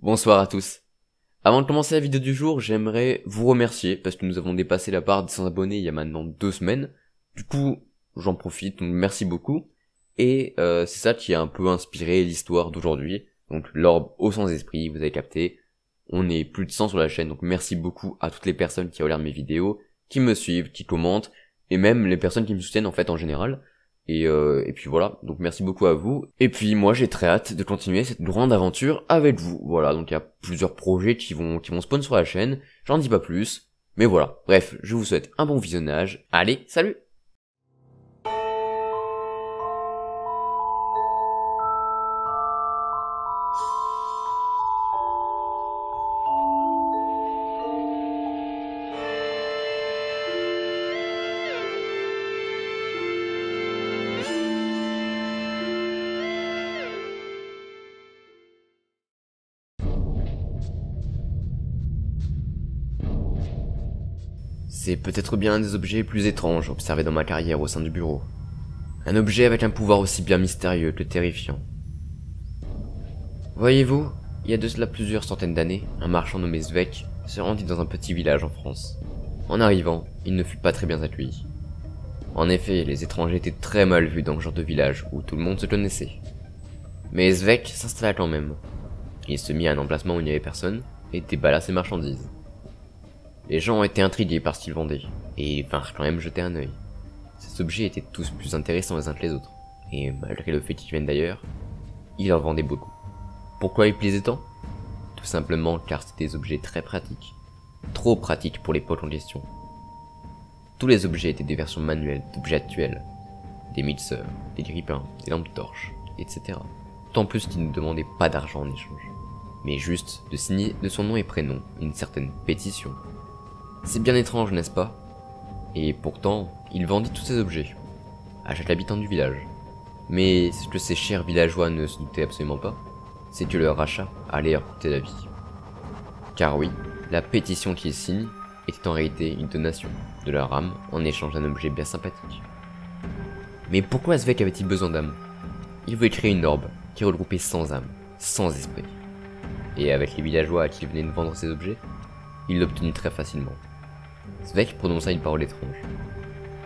Bonsoir à tous. Avant de commencer la vidéo du jour, j'aimerais vous remercier parce que nous avons dépassé la barre des 100 abonnés il y a maintenant 2 semaines. Du coup, j'en profite, donc merci beaucoup. Et c'est ça qui a un peu inspiré l'histoire d'aujourd'hui. Donc l'orbe au sans-esprit, vous avez capté. On est plus de 100 sur la chaîne, donc merci beaucoup à toutes les personnes qui regardent mes vidéos, qui me suivent, qui commentent, et même les personnes qui me soutiennent en fait en général. Et puis voilà, donc merci beaucoup à vous. Et puis moi j'ai très hâte de continuer cette grande aventure avec vous. Voilà, donc il y a plusieurs projets qui vont spawn sur la chaîne, j'en dis pas plus. Mais voilà, bref, je vous souhaite un bon visionnage. Allez, salut! C'est peut-être bien un des objets les plus étranges observés dans ma carrière au sein du bureau. Un objet avec un pouvoir aussi bien mystérieux que terrifiant. Voyez-vous, il y a de cela plusieurs centaines d'années, un marchand nommé Svek se rendit dans un petit village en France. En arrivant, il ne fut pas très bien accueilli. En effet, les étrangers étaient très mal vus dans le genre de village où tout le monde se connaissait. Mais Svek s'installa quand même. Il se mit à un emplacement où il n'y avait personne et déballa ses marchandises. Les gens étaient intrigués par ce qu'il vendait, et vinrent quand même jeter un œil. Ces objets étaient tous plus intéressants les uns que les autres, et malgré le fait qu'ils viennent d'ailleurs, il en vendait beaucoup. Pourquoi ils plaisaient tant? Tout simplement car c'était des objets très pratiques. Trop pratiques pour l'époque en question. Tous les objets étaient des versions manuelles d'objets actuels. Des mixeurs, des grippins, des lampes torches, etc. Tant plus qu'ils ne demandaient pas d'argent en échange, mais juste de signer de son nom et prénom une certaine pétition. C'est bien étrange, n'est-ce pas? Et pourtant, il vendit tous ces objets, à chaque habitant du village. Mais ce que ces chers villageois ne se doutaient absolument pas, c'est que leur achat allait leur coûter la vie. Car oui, la pétition qu'ils signent était en réalité une donation de leur âme en échange d'un objet bien sympathique. Mais pourquoi Svek avait-il besoin d'âme? Il voulait créer une orbe qui regroupait 100 âmes, 100 esprits. Et avec les villageois à qui il venait de vendre ces objets, il l'obtenait très facilement. Svek prononça une parole étrange.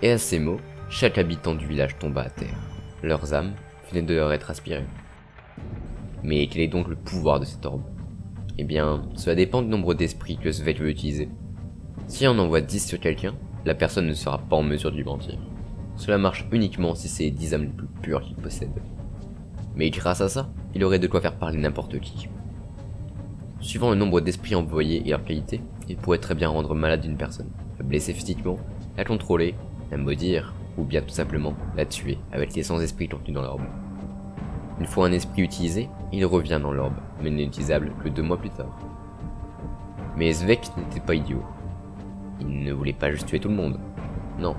Et à ces mots, chaque habitant du village tomba à terre. Leurs âmes venaient de leur être aspirées. Mais quel est donc le pouvoir de cette orbe? Eh bien, cela dépend du nombre d'esprits que Svek veut utiliser. Si on envoie 10 sur quelqu'un, la personne ne sera pas en mesure de lui mentir. Cela marche uniquement si c'est les 10 âmes les plus pures qu'il possède. Mais grâce à ça, il aurait de quoi faire parler n'importe qui. Suivant le nombre d'esprits envoyés et leur qualité, il pourrait très bien rendre malade une personne, la blesser physiquement, la contrôler, la maudire, ou bien tout simplement la tuer avec les 100 esprits contenus dans l'orbe. Une fois un esprit utilisé, il revient dans l'orbe, mais n'est utilisable que 2 mois plus tard. Mais Svek n'était pas idiot. Il ne voulait pas juste tuer tout le monde. Non.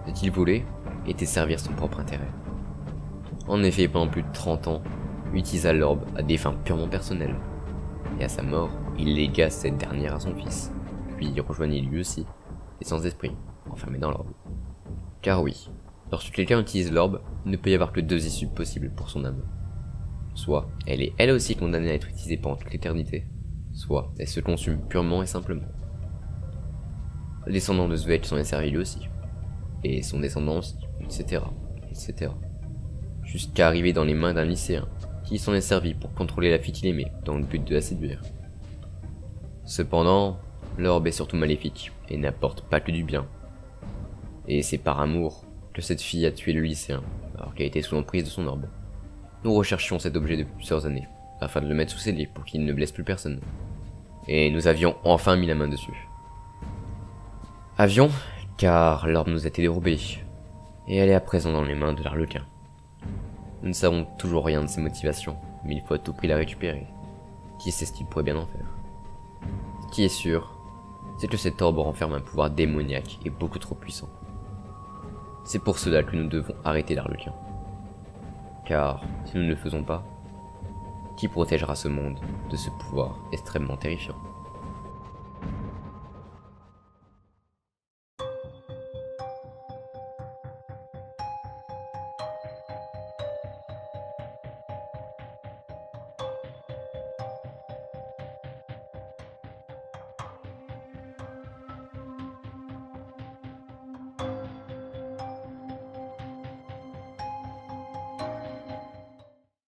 Ce qu'il voulait était servir son propre intérêt. En effet, pendant plus de 30 ans, il utilisa l'orbe à des fins purement personnelles. Et à sa mort, il légua cette dernière à son fils, puis il rejoignit lui aussi, les sans-esprits, enfermés dans l'orbe. Car oui, lorsque quelqu'un utilise l'orbe, il ne peut y avoir que 2 issues possibles pour son âme. Soit elle est elle aussi condamnée à être utilisée pendant toute l'éternité, soit elle se consume purement et simplement. Les descendants de Svek s'en est servi lui aussi, et son descendant aussi, etc., etc. Jusqu'à arriver dans les mains d'un lycéen, qui s'en est servi pour contrôler la fille qu'il aimait, dans le but de la séduire. Cependant, l'orbe est surtout maléfique, et n'apporte pas que du bien. Et c'est par amour que cette fille a tué le lycéen, alors qu'elle était sous l'emprise de son orbe. Nous recherchions cet objet depuis plusieurs années, afin de le mettre sous scellé pour qu'il ne blesse plus personne. Et nous avions enfin mis la main dessus. Avions, car l'orbe nous a été dérobée, et elle est à présent dans les mains de l'Arlequin. Nous ne savons toujours rien de ses motivations, mais il faut à tout prix la récupérer. Qui sait ce qu'il pourrait bien en faire? Ce qui est sûr, c'est que cet orbe renferme un pouvoir démoniaque et beaucoup trop puissant. C'est pour cela que nous devons arrêter l'Arlequin. Car, si nous ne le faisons pas, qui protégera ce monde de ce pouvoir extrêmement terrifiant?